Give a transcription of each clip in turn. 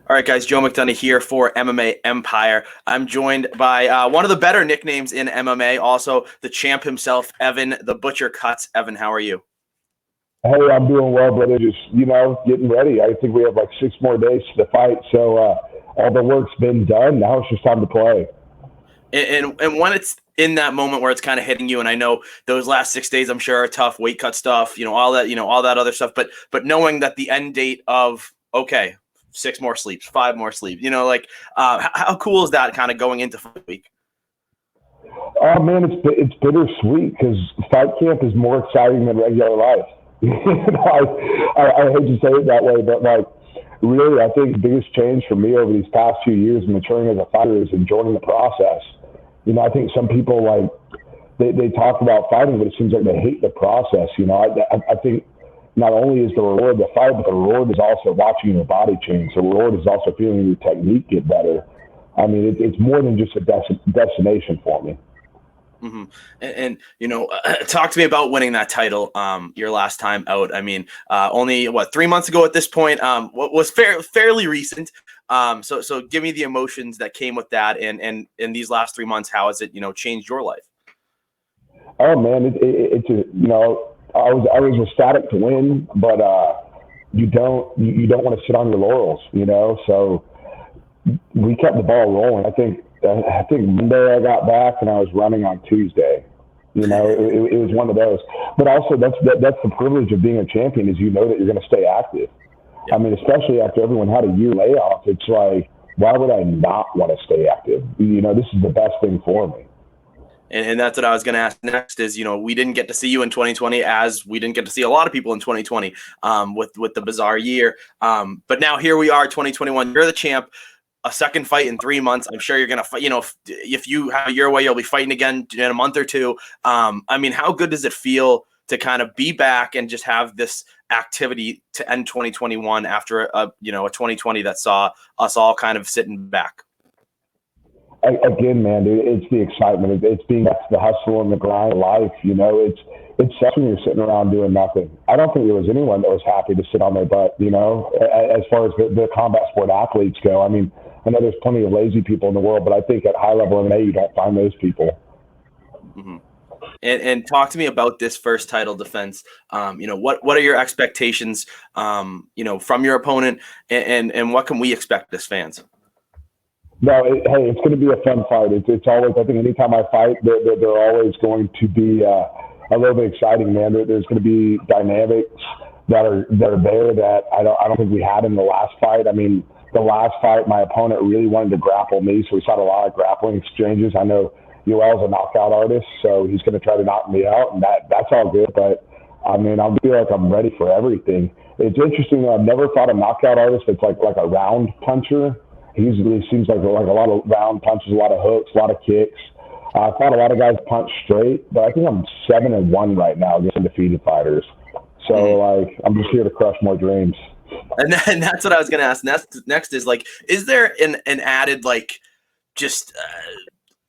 All right, guys, Joe McDonough here for MMA Empire. I'm joined by one of the better nicknames in MMA, also the champ himself, Evan the Butcher Cuts. Evan, how are you? Hey, I'm doing well, brother. Just, getting ready. I think we have like 6 more days to the fight. So all the work's been done. Now it's just time to play. And when it's in that moment where it's kind of hitting you, and I know those last 6 days, I'm sure, are tough, weight cut stuff, all that other stuff. But knowing that the end date of, okay, 6 more sleeps, 5 more sleeps, how cool is that kind of going into fight week? Oh, man, it's bittersweet because fight camp is more exciting than regular life. I hate to say it that way, but really, I think the biggest change for me over these past few years maturing as a fighter is enjoying the process. I think some people they talk about fighting, but it seems like they hate the process. I think not only is the reward the fight, but the reward is also watching your body change. The reward is also feeling your technique get better. I mean, it's more than just a destination for me. Mm-hmm. And talk to me about winning that title your last time out. I mean, only 3 months ago at this point, what was fairly recent. So give me the emotions that came with that, and in these last 3 months, how has it changed your life? Oh man, I was ecstatic to win, but you don't want to sit on your laurels, So we kept the ball rolling. I think Monday I got back and I was running on Tuesday. It was one of those. But also that's the privilege of being a champion is that you're going to stay active. Yeah. I mean, especially after everyone had a year layoff, it's like, why would I not want to stay active? This is the best thing for me. And that's what I was going to ask next is, we didn't get to see you in 2020 as we didn't get to see a lot of people in 2020 with the bizarre year. But now here we are, 2021. You're the champ. A second fight in 3 months. I'm sure you're going to fight. If you have it your way, you'll be fighting again in a month or two. I mean, how good does it feel to kind of be back and just have this activity to end 2021 after a 2020 that saw us all kind of sitting back? Again, man, dude, it's the excitement. It's being back to the hustle and the grind of life. It's such when you're sitting around doing nothing. I don't think there was anyone that was happy to sit on their butt, as far as the combat sport athletes go. I mean, I know there's plenty of lazy people in the world, but I think at high level MMA, you don't find those people. Mm-hmm. And talk to me about this first title defense. What are your expectations, from your opponent, and what can we expect as fans? No, hey, it's going to be a fun fight. It's always, I think anytime I fight, they're always going to be a little bit exciting, man. There's going to be dynamics that are there that I don't think we had in the last fight. I mean, the last fight, my opponent really wanted to grapple me, so we saw a lot of grappling exchanges. I know Yoel's a knockout artist, so he's going to try to knock me out, and that's all good. But, I mean, I feel like I'm ready for everything. It's interesting that I've never fought a knockout artist that's like a round puncher. He seems like a lot of round punches, a lot of hooks, a lot of kicks. I fought a lot of guys punch straight, but I think I'm 7-1 right now against undefeated fighters. So, I'm just here to crush more dreams. And that's what I was going to ask. Next is is there an added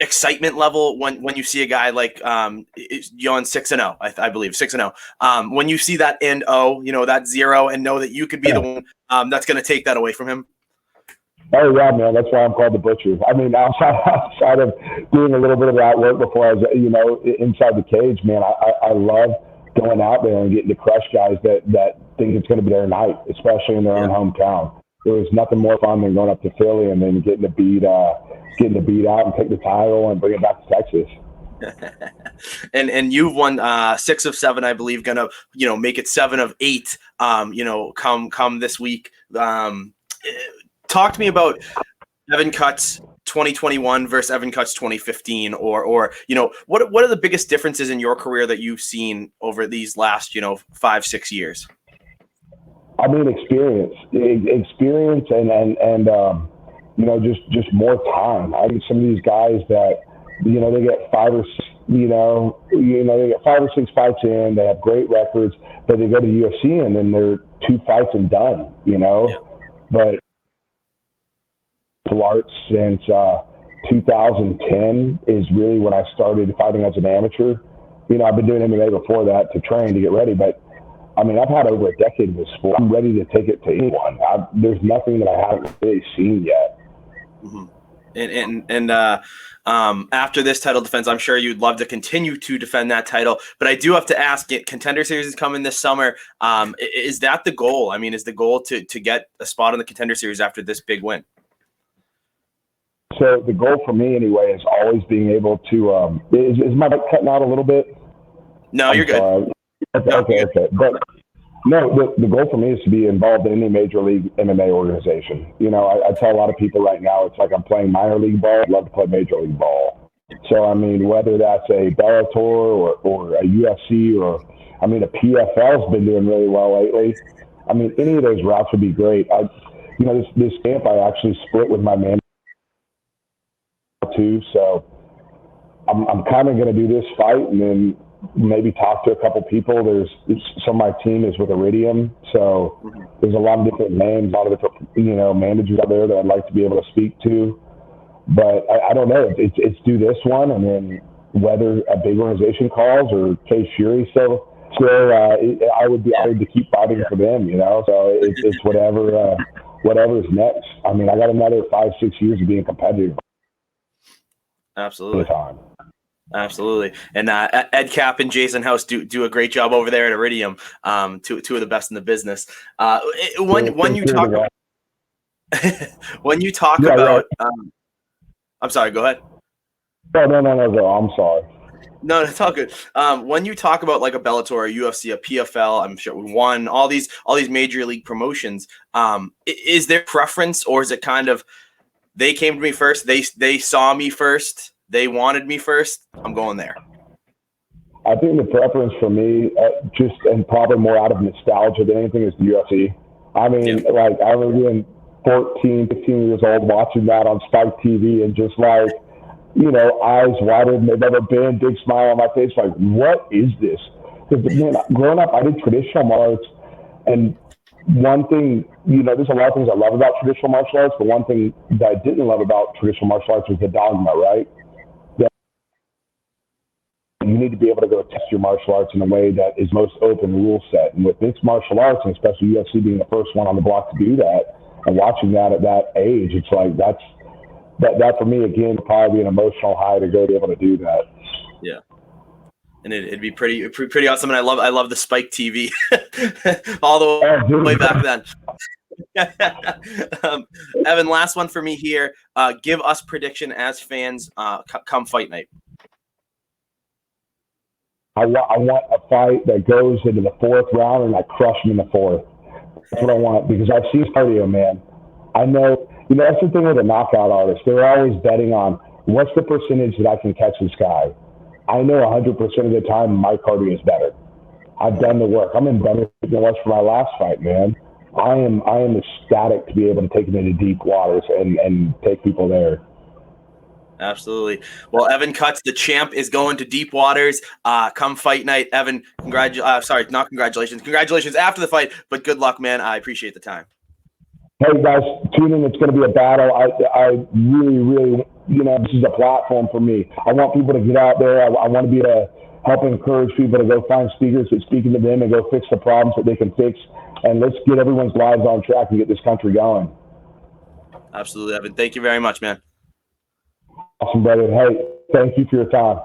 excitement level when you see a guy like Yohan 6-0, I believe 6-0. When you see that end that 0 and know that you could be the one that's going to take that away from him. Oh yeah, man. That's why I'm called the Butcher. I mean, outside of doing a little bit of that work before I was, inside the cage, man, I love going out there and getting to crush guys that think it's going to be their night, especially in their own hometown. There was nothing more fun than going up to Philly and then getting to beat out and take the title and bring it back to Texas. and you've won 6 of 7, I believe. Gonna make it 7 of 8. Come this week. Talk to me about Evan Cuts 2021 versus Evan Cuts 2015, or what are the biggest differences in your career that you've seen over these last 5-6 years? I mean, experience, and just more time. I mean, some of these guys that they get 5 or 6, they get 5 or 6 fights in. They have great records, but they go to UFC and then they're 2 fights and done. But art since 2010 is really when I started fighting as an amateur. I've been doing MMA before that to train to get ready, but I mean, I've had over a decade in this sport. I'm ready to take it to anyone. There's nothing that I haven't really seen yet. Mm-hmm. And after this title defense, I'm sure you'd love to continue to defend that title. But I do have to ask, Contender Series is coming this summer. Is that the goal? I mean, is the goal to get a spot in the Contender Series after this big win? So the goal for me, anyway, is always being able to. Is my mic cutting out a little bit? No, you're good. Okay. But no, the goal for me is to be involved in any major league MMA organization. You know, I tell a lot of people right now, it's like I'm playing minor league ball. I'd love to play major league ball. So, I mean, whether that's a Bellator or a UFC or, I mean, a PFL's been doing really well lately. I mean, any of those routes would be great. This camp I actually split with my man too. So I'm kind of going to do this fight and then maybe talk to a couple people. Some of my team is with Iridium, so there's a lot of different names, a lot of different managers out there that I'd like to be able to speak to. But I don't know. It's do this one, and then whether a big organization calls or Case Fury. So I would be honored to keep fighting for them. So it's whatever's next. I mean, I got another 5-6 years of being competitive. Absolutely. And Ed Cap and Jason House do a great job over there at Iridium. Two of the best in the business. When you talk about I'm sorry, go ahead. No, I'm sorry. No, it's all good. When you talk about like a Bellator, a UFC, a PFL, I'm sure one, all these major league promotions, is there preference, or is it kind of they came to me first, they saw me first, they wanted me first, I'm going there? I think the preference for me, and probably more out of nostalgia than anything, is the UFC. I mean, like, I remember being 14, 15 years old watching that on Spike TV and just like, eyes wider than they've ever been, big smile on my face, like, what is this? Because, growing up, I did traditional martial arts, and one thing, there's a lot of things I love about traditional martial arts, but one thing that I didn't love about traditional martial arts was the dogma, right? You need to be able to go test your martial arts in a way that is most open rule set. And with mixed martial arts, and especially UFC being the first one on the block to do that, and watching that at that age, it's like that for me, again, probably be an emotional high to go be able to do that. Yeah. And it'd be pretty awesome. And I love the Spike TV all the way back then. Evan, last one for me here. Give us prediction as fans come fight night. I want a fight that goes into the fourth round and I crush him in the fourth. That's what I want, because I've seen cardio, man. I know, that's the thing with a knockout artist. They're always betting on what's the percentage that I can catch this guy. I know 100% of the time my cardio is better. I've done the work. I'm in better than I was for my last fight, man. I am ecstatic to be able to take him into deep waters and take people there. Absolutely. Well, Evan Cutts, the champ, is going to deep waters. Come fight night. Evan, not congratulations. Congratulations after the fight, but good luck, man. I appreciate the time. Hey, guys, tune in. It's going to be a battle. I really, really, this is a platform for me. I want people to get out there. I want to be able to help encourage people to go find speakers that speaking to them and go fix the problems that they can fix. And let's get everyone's lives on track and get this country going. Absolutely, Evan. Thank you very much, man. Awesome, brother. Hey, thank you for your time.